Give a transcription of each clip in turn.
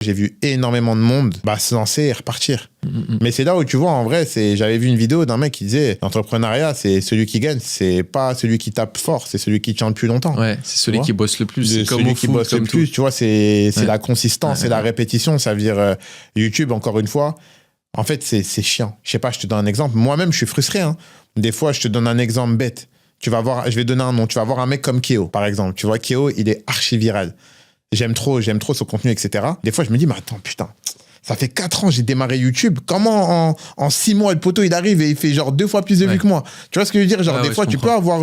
J'ai vu énormément de monde se lancer et repartir. Mais c'est là où tu vois, en vrai, j'avais vu une vidéo d'un mec qui disait l'entrepreneuriat, c'est celui qui gagne, c'est pas celui qui tape fort, c'est celui qui tient le plus longtemps. Ouais, c'est celui qui bosse le plus. C'est comme celui qui bosse le plus, tu vois, c'est la consistance, c'est la répétition. Ça veut dire YouTube, encore une fois, en fait, c'est chiant. Je sais pas, je te donne un exemple. Moi-même, je suis frustré. Hein. Des fois, je te donne un exemple bête. Tu vas voir, je vais donner un nom. Tu vas voir un mec comme Keo, par exemple. Tu vois, Keo, il est archi viral. J'aime trop son contenu, etc. Des fois, je me dis, mais attends, putain, ça fait 4 ans, j'ai démarré YouTube. Comment en 6 mois, le poteau, il arrive et il fait genre 2 fois plus de vues que moi? Tu vois ce que je veux dire? Genre, des fois, tu peux avoir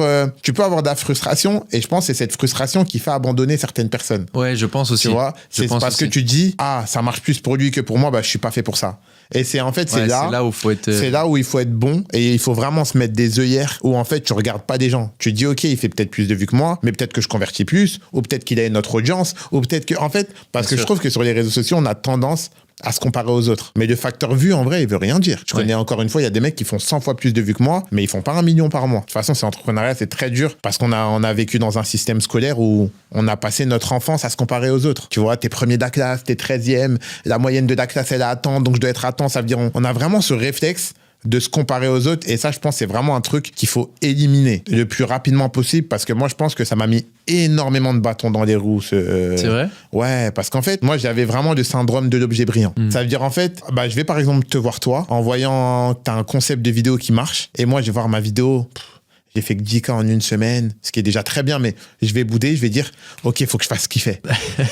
de la frustration et je pense que c'est cette frustration qui fait abandonner certaines personnes. Ouais, je pense aussi. Tu vois? C'est parce que tu dis, ça marche plus pour lui que pour moi, je suis pas fait pour ça. Et c'est là où faut être... C'est là où il faut être bon et il faut vraiment se mettre des œillères où en fait tu regardes pas des gens. Tu dis ok, il fait peut-être plus de vues que moi, mais peut-être que je convertis plus, ou peut-être qu'il a une autre audience, ou peut-être que en fait parce que je trouve que sur les réseaux sociaux on a tendance à se comparer aux autres. Mais le facteur vue, en vrai, il veut rien dire. Je connais encore une fois, il y a des mecs qui font 100 fois plus de vues que moi, mais ils font pas 1 million par mois. De toute façon, c'est l'entrepreneuriat, c'est très dur parce qu'on a vécu dans un système scolaire où on a passé notre enfance à se comparer aux autres. Tu vois, t'es premier de la classe, t'es 13e, la moyenne de la classe, elle est à temps, donc je dois être à temps. Ça veut dire, on a vraiment ce réflexe de se comparer aux autres. Et ça, je pense, c'est vraiment un truc qu'il faut éliminer le plus rapidement possible parce que moi, je pense que ça m'a mis énormément de bâtons dans les roues. C'est vrai? Ouais, parce qu'en fait, moi, j'avais vraiment le syndrome de l'objet brillant. Ça veut dire, en fait, je vais par exemple te voir toi en voyant que t'as un concept de vidéo qui marche et moi, je vais voir ma vidéo... J'ai fait que 10K en une semaine, ce qui est déjà très bien, mais je vais bouder, je vais dire, ok, il faut que je fasse ce qu'il fait.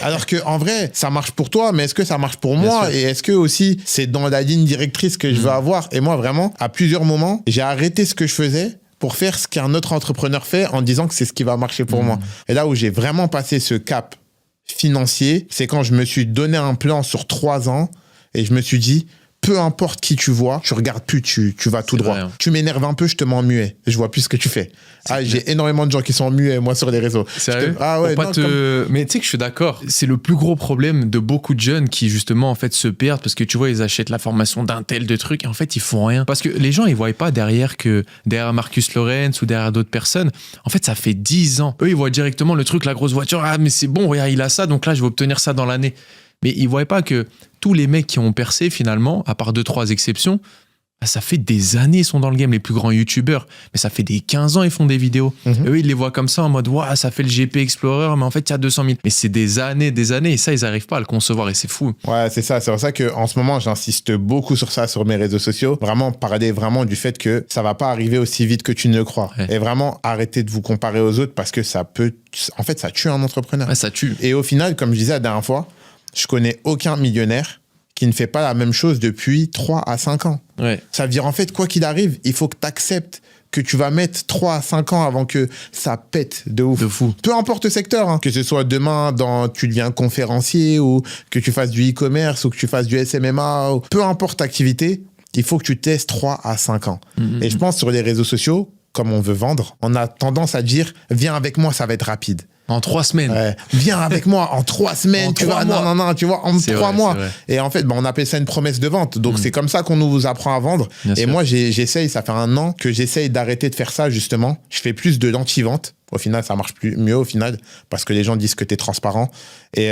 Alors que en vrai, ça marche pour toi, mais est-ce que ça marche pour moi? Et est-ce que aussi, c'est dans la ligne directrice que je veux avoir? Et moi, vraiment, à plusieurs moments, j'ai arrêté ce que je faisais pour faire ce qu'un autre entrepreneur fait en disant que c'est ce qui va marcher pour moi. Et là où j'ai vraiment passé ce cap financier, c'est quand je me suis donné un plan sur 3 ans et je me suis dit, peu importe qui tu vois, tu regardes plus, tu vas tout droit. Vrai, hein. Tu m'énerves un peu, je te mets en muet. Je vois plus ce que tu fais. J'ai énormément de gens qui sont en muet, moi, sur les réseaux. Sérieux? Mais tu sais que je suis d'accord. C'est le plus gros problème de beaucoup de jeunes qui, justement, en fait, se perdent parce que tu vois, ils achètent la formation d'un tel de trucs et en fait, ils font rien. Parce que les gens, ils voient pas derrière Marcus Lawrence ou derrière d'autres personnes. En fait, ça fait 10 ans. Eux, ils voient directement le truc, la grosse voiture. Ah, mais c'est bon, regarde, il a ça, donc là, je vais obtenir ça dans l'année. Mais ils ne voient pas que tous les mecs qui ont percé, finalement, à part 2-3 exceptions, ça fait des années ils sont dans le game, les plus grands youtubeurs. Mais ça fait des 15 ans ils font des vidéos. Et eux, ils les voient comme ça en mode, waouh, ça fait le GP Explorer, mais en fait, il y a 200 000. Mais c'est des années, et ça, ils n'arrivent pas à le concevoir et c'est fou. Ouais, c'est ça. C'est pour ça qu'en ce moment, j'insiste beaucoup sur ça, sur mes réseaux sociaux. Vraiment, parler vraiment du fait que ça ne va pas arriver aussi vite que tu ne le crois. Ouais. Et vraiment, arrêtez de vous comparer aux autres parce que ça peut... En fait, ça tue un entrepreneur. Ouais, ça tue. Et au final, comme je disais la dernière fois, je connais aucun millionnaire qui ne fait pas la même chose depuis 3 à 5 ans. Ouais. Ça veut dire, en fait, quoi qu'il arrive, il faut que tu acceptes que tu vas mettre 3 à 5 ans avant que ça pète de ouf. De fou. Peu importe le secteur, hein. Que ce soit demain, tu deviens conférencier ou que tu fasses du e-commerce ou que tu fasses du SMMA, ou peu importe l'activité, il faut que tu testes 3 à 5 ans. Et je pense sur les réseaux sociaux, comme on veut vendre, on a tendance à dire, viens avec moi, ça va être rapide. En 3 semaines. Ouais. Viens avec moi en 3 semaines. Tu vois, non, tu vois, en 3 mois. Et en fait, on appelle ça une promesse de vente. Donc, c'est comme ça qu'on nous apprend à vendre. Bien sûr. Moi, j'essaye, ça fait 1 an que j'essaye d'arrêter de faire ça, justement. Je fais plus de l'anti-vente. Au final, ça marche mieux, au final, parce que les gens disent que tu es transparent. Et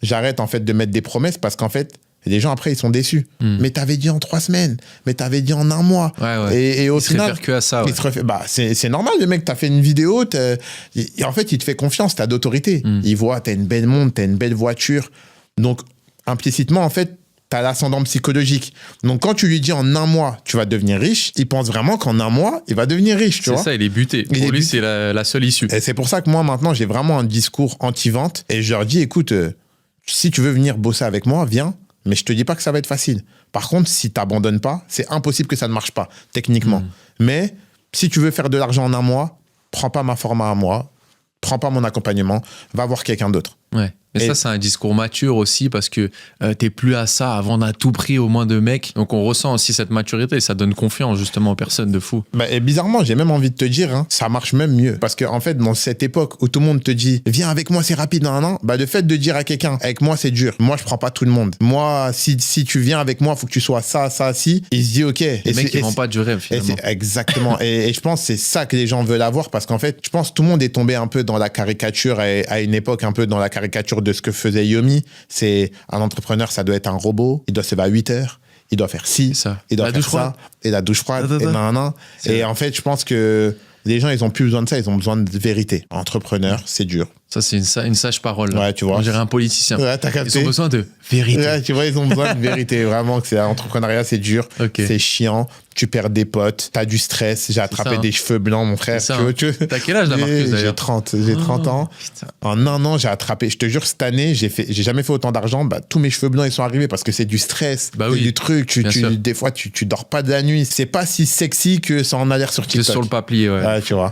j'arrête, en fait, de mettre des promesses parce qu'en fait, les gens, après, ils sont déçus. Mais t'avais dit en 3 semaines. Mais t'avais dit en 1 mois. Ouais. Et au final... Il se réfère que à ça. Ouais. C'est normal, le mec, t'as fait une vidéo. En fait, il te fait confiance, t'as d'autorité. Il voit, t'as une belle montre, t'as une belle voiture. Donc, implicitement, en fait, t'as l'ascendant psychologique. Donc, quand tu lui dis en 1 mois, tu vas devenir riche, il pense vraiment qu'en 1 mois, il va devenir riche, tu vois. C'est ça, il est buté. Pour lui, c'est la seule issue. Et c'est pour ça que moi, maintenant, j'ai vraiment un discours anti-vente. Et je leur dis, écoute, si tu veux venir bosser avec moi, viens. Mais je te dis pas que ça va être facile. Par contre, si t'abandonnes pas, c'est impossible que ça ne marche pas, techniquement. Mais si tu veux faire de l'argent en 1 mois, prends pas ma format à moi, prends pas mon accompagnement, va voir quelqu'un d'autre. Ouais. Mais ça, c'est un discours mature aussi parce que t'es plus à ça à vendre à tout prix au moins de mecs. Donc, on ressent aussi cette maturité et ça donne confiance justement aux personnes de fou. Et bizarrement, j'ai même envie de te dire, ça marche même mieux. Parce qu'en fait, dans cette époque où tout le monde te dit, viens avec moi, c'est rapide dans 1 an, le fait de dire à quelqu'un, avec moi, c'est dur. Moi, je prends pas tout le monde. Moi, si tu viens avec moi, faut que tu sois ça, ci. Il se dit, OK. Les mecs, ils vendent pas du rêve finalement. Exactement. et je pense que c'est ça que les gens veulent avoir parce qu'en fait, je pense que tout le monde est tombé un peu dans la caricature à une époque un peu dans la caricature caricature de ce que faisait Yomi. C'est un entrepreneur, ça doit être un robot. Il doit se lever à 8 heures. Il doit faire ci. Ça. Il doit La faire douche froide. ça. Et la douche froide. Da, da, da. Et nan. Et en fait, je pense que les gens, ils ont plus besoin de ça. Ils ont besoin de vérité. Entrepreneur, c'est dur. Ça, c'est une sage parole. Là. Ouais, tu vois. On dirait un politicien. Ouais, t'as Ils capté. ont besoin de vérité. Ouais, tu vois, ils ont besoin de vérité. Vraiment, que c'est l'entrepreneuriat, c'est dur. Ok. C'est chiant. Tu perds des potes. T'as du stress. J'ai attrapé ça, hein. des cheveux blancs, mon frère. C'est ça, Tu vois, hein. T'as quel âge, là, Marcus, J'ai d'ailleurs 30. J'ai 30 ans. Putain. En un an, j'ai attrapé. Je te jure, cette année, j'ai jamais fait autant d'argent. Bah, tous mes cheveux blancs, ils sont arrivés parce que c'est du stress. Bah c'est oui, du truc. bien sûr. Des fois, tu dors pas de la nuit. C'est pas si sexy que ça en a l'air sur C'est TikTok. sur le papier, ouais. Ouais, tu vois.